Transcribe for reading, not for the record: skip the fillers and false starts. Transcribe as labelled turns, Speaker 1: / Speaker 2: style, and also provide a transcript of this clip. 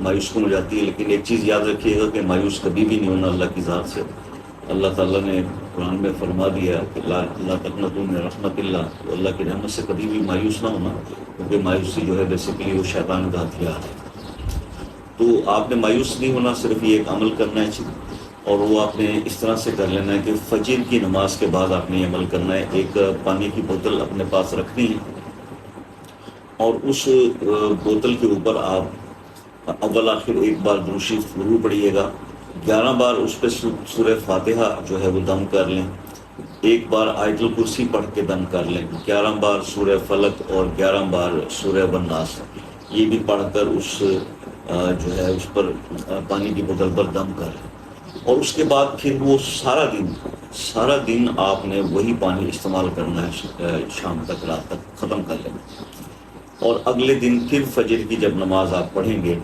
Speaker 1: مایوس کم ہو جاتی ہے. لیکن ایک چیز یاد رکھیے گا کہ مایوس کبھی بھی نہیں ہونا اللہ کی ذات سے. اللہ تعالیٰ نے قرآن میں فرما دیا کہ اللہ تقنطوا من رحمت اللہ، تو اللہ کی رحمت سے کبھی بھی مایوس نہ ہونا، کیونکہ مایوسی جو ہے بیسیکلی وہ شیطان کا ہتھیار ہے. تو آپ نے مایوس نہیں ہونا، صرف یہ ایک عمل کرنا ہے، اور وہ آپ نے اس طرح سے کر لینا ہے کہ فجر کی نماز کے بعد آپ نے یہ عمل کرنا ہے. ایک پانی کی بوتل اپنے پاس رکھنی ہے، اور اس بوتل کے اوپر آپ اول آخر ایک بار درود شریف ضرور پڑھیے گا. 11 بار اس پہ سورہ فاتحہ جو ہے وہ دم کر لیں. ایک بار آیت الکرسی پڑھ کے دم کر لیں. 11 بار سورہ فلق اور 11 بار سورہ والناس، یہ بھی پڑھ کر اس جو ہے اس پر پانی کی بوتل پر دم کر لیں. اور اس کے بعد پھر وہ سارا دن آپ نے وہی پانی استعمال کرنا ہے، شام تک رات تک ختم کر لینا. اور اگلے دن پھر فجر کی جب نماز آپ پڑھیں گے